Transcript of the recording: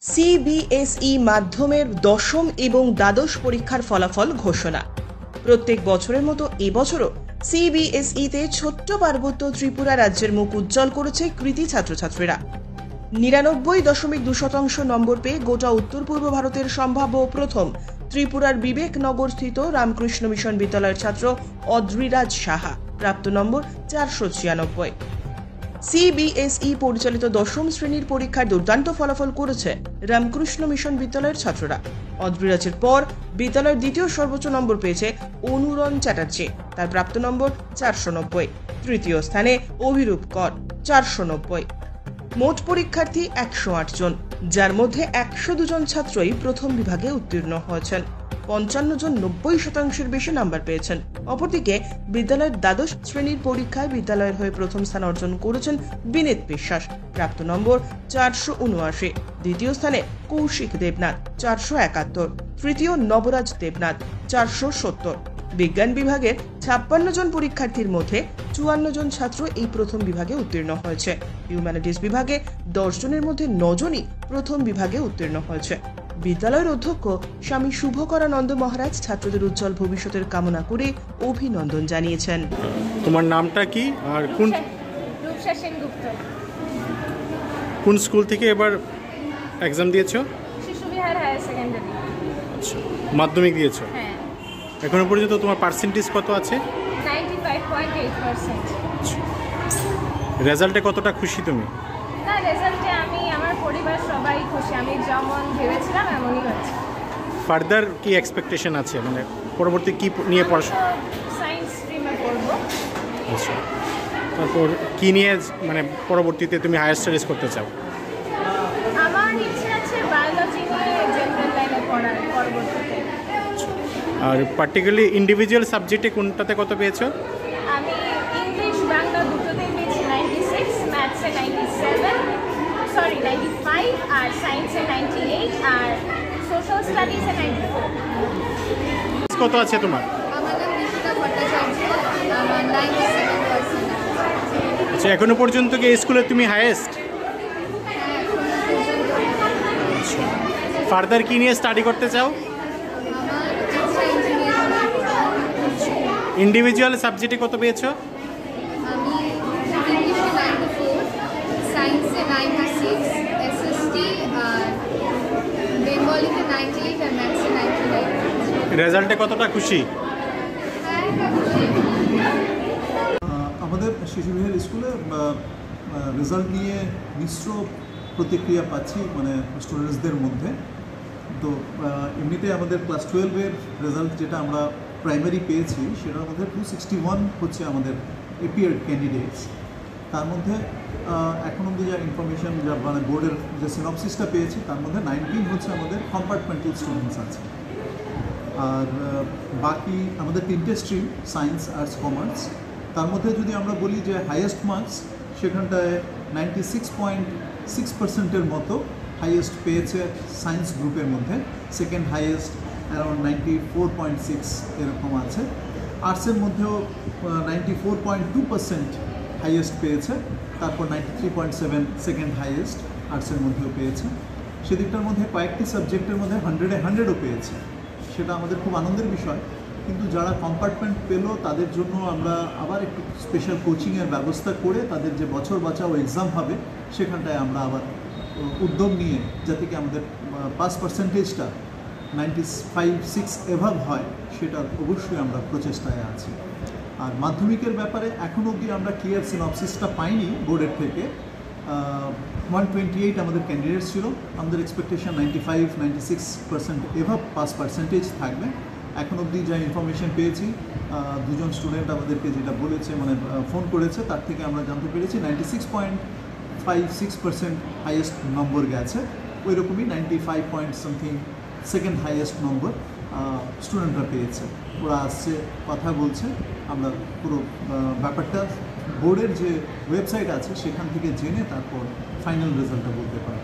CBSE মাধ্যমের দশম এবং দ্বাদশ পরীক্ষার ফলাফল ঘোষণা। প্রত্যেক বছরের মতো এবছরও সিবিএসইতে ছোট্ট পার্বত্য ত্রিপুরা রাজ্যের মুখ উজ্জ্বল করেছে কৃতী ছাত্রছাত্রীরা। ৯৯.২% নম্বর পেয়ে গোটা উত্তর পূর্ব ভারতের সম্ভাব্য প্রথম ত্রিপুরার বিবেকনগরস্থিত রামকৃষ্ণ মিশন বিদ্যালয়ের ছাত্র অদ্রিরাজ সাহা, প্রাপ্ত নম্বর 496। সিবিএসই পরিচালিত দশম শ্রেণীর পরীক্ষার দুর্দান্ত ফলাফল করেছে রামকৃষ্ণ মিশন বিদ্যালয়ের ছাত্ররা। অদ্রিরাজের পর বিদ্যালয়ের দ্বিতীয় সর্বোচ্চ নম্বর পেয়েছে অনুরণ চ্যাটার্জি, তার প্রাপ্ত নম্বর 490। তৃতীয় স্থানে অভিরূপ কর 490। মোট পরীক্ষার্থী 108 জন, যার মধ্যে 102 জন ছাত্রই প্রথম বিভাগে উত্তীর্ণ হয়েছেন। 55 জন 90% বেশি নাম্বার পেয়েছেন। অপরদিকে বিদ্যালয়ের দ্বাদশ শ্রেণীর পরীক্ষায় বিদ্যালয়ের হয়ে প্রথম স্থান অর্জন করেছেন বিনীত বিশ্বাস, প্রাপ্ত নম্বর 479। দ্বিতীয় স্থানে কৌশিক দেবনাথ 471, তৃতীয় নবরাজ দেবনাথ 470। বিজ্ঞান বিভাগের 56 জন পরীক্ষার্থীর মধ্যে 54 জন ছাত্র এই প্রথম বিভাগে উত্তীর্ণ হয়েছে। হিউম্যানিটিস বিভাগে 10 জনের মধ্যে 9 জনই প্রথম বিভাগে উত্তীর্ণ হয়েছে। বিদ্যালয়ের অধ্যক্ষ স্বামী শুভকরানন্দ মহারাজ ছাত্রদের উজ্জ্বল ভবিষ্যতের কামনা করে অভিনন্দন জানিয়েছেন। তোমার নামটা কি আর কোন স্কুল থেকে এবার এক্সাম দিয়েছো? Shishubihar higher secondary. আচ্ছা, মাধ্যমিক দিয়েছো? হ্যাঁ। এখনো পর্যন্ত তোমার পার্সেন্টেজ কত আছে? 95.8%। রেজাল্টে কতটা খুশি তুমি? না, রেজাল্টে আমি আমার পরিবার সবাই খুশি। আমি যেমন ভেবেছিলাম এমনই হচ্ছে। ফার্দার কি এক্সপেকটেশন আছে, মানে পরবর্তী কি নিয়ে পড়াশোনা? সায়েন্স স্ট্রিমে পড়ব। আচ্ছা, তারপর কি নিয়ে মানে পরবর্তীতে তুমি হায়ার স্টাডিজ করতে চাও? আমার ইচ্ছে আছে বায়োলজি নিয়ে জেনারেল লাইনে পড়ার পরবর্তীতে। আর পার্টিকুলারলি ইন্ডিভিজুয়াল সাবজেক্টে কোনটাতে কত পেয়েছো? আমি ইংলিশ বাংলা দুটোতেই পেয়েছি 96, ম্যাথসে 95, আর সায়েন্সে 98, আর সোশ্যাল স্টাডিজে 94। কত আছে তোমার? আমার নাম নিশিতা ভট্টাচার্য, আমার 97%। আচ্ছা, এখনো পর্যন্ত কি এই স্কুলে তুমি হাইয়েস্ট? আচ্ছা, ফার্দার কি নিয়ে স্টাডি করতে চাও? ইন্ডিভিজুয়াল সাবজেক্টে কত পেয়েছো? আমি ইংলিশে 94, সায়েন্সে 96, এসএসটি আর বেঙ্গলিতে 98 আর ম্যাথসে 99। রেজাল্টে কতটা খুশি? আমাদের শিশুবিহার স্কুলে রেজাল্ট নিয়ে মিশ্র প্রতিক্রিয়া পাচ্ছি, মানে স্টুডেন্টসদের মধ্যে। তো এমনিতে আমাদের ক্লাস 12-এর রেজাল্ট যেটা আমরা প্রাইমারি পেয়েছি, সেটার মধ্যে 261 হচ্ছে আমাদের এপিয়ার্ড ক্যান্ডিডেটস। তার মধ্যে এখন অব্দি যা ইনফরমেশন, যা মানে বোর্ডের যে সিনপসিসটা পেয়েছি, তার মধ্যে 19 হচ্ছে আমাদের কম্পার্টমেন্টাল স্টুডেন্টস আছে। আর বাকি আমাদের 3টে স্ট্রিম, সায়েন্স, আর্টস, কমার্স। তার মধ্যে যদি আমরা বলি যে হাইয়েস্ট মার্কস, সেখানটায় 96.6%-এর মতো হাইয়েস্ট পেয়েছে সায়েন্স গ্রুপের মধ্যে। সেকেন্ড হাইয়েস্ট অ্যারাউন্ড 94.6 এরকম আছে। আর্টসের মধ্যেও 94.2% হাইয়েস্ট পেয়েছে। তারপর 93.7 সেকেন্ড হাইয়েস্ট আর্টসের মধ্যেও পেয়েছে। সেদিকটার মধ্যে কয়েকটি সাবজেক্টের মধ্যে 100-এ 100ও পেয়েছে। সেটা আমাদের খুব আনন্দের বিষয়। কিন্তু যারা কম্পার্টমেন্ট পেল, তাদের জন্য আমরা আবার একটু স্পেশাল কোচিংয়ের ব্যবস্থা করে তাদের যে বছর বাঁচাও এক্সাম হবে, সেখানটায় আমরা আবার উদ্যোগ নিয়ে যাতে কি আমাদের পাস পার্সেন্টেজটা 95-6 এভাব হয়, সেটার অবশ্যই আমরা প্রচেষ্টায় আছি। আর মাধ্যমিকের ব্যাপারে এখন অবধি আমরা ক্লিয়ার সিনপসিসটা পাইনি বোর্ডের থেকে। 128 আমাদের ক্যান্ডিডেটস ছিল। আমাদের এক্সপেকটেশন 95-96% এভাব পাস পার্সেন্টেজ থাকবে। এখন অবধি যা ইনফরমেশন পেয়েছি, 2 জন স্টুডেন্ট আমাদেরকে যেটা বলেছে, মানে ফোন করেছে, তার থেকে আমরা জানতে পেরেছি 96.56% হাইয়েস্ট নম্বর গেছে। ওই রকমই 95 পয়েন্ট সামথিং সেকেন্ড হাইয়েস্ট নম্বর স্টুডেন্টরা পেয়েছে। ওরা আসছে, কথা বলছে। আমরা পুরো ব্যাপারটা বোর্ডের যে ওয়েবসাইট আছে সেখান থেকে জেনে তারপর ফাইনাল রেজাল্টটা বলতে পারি।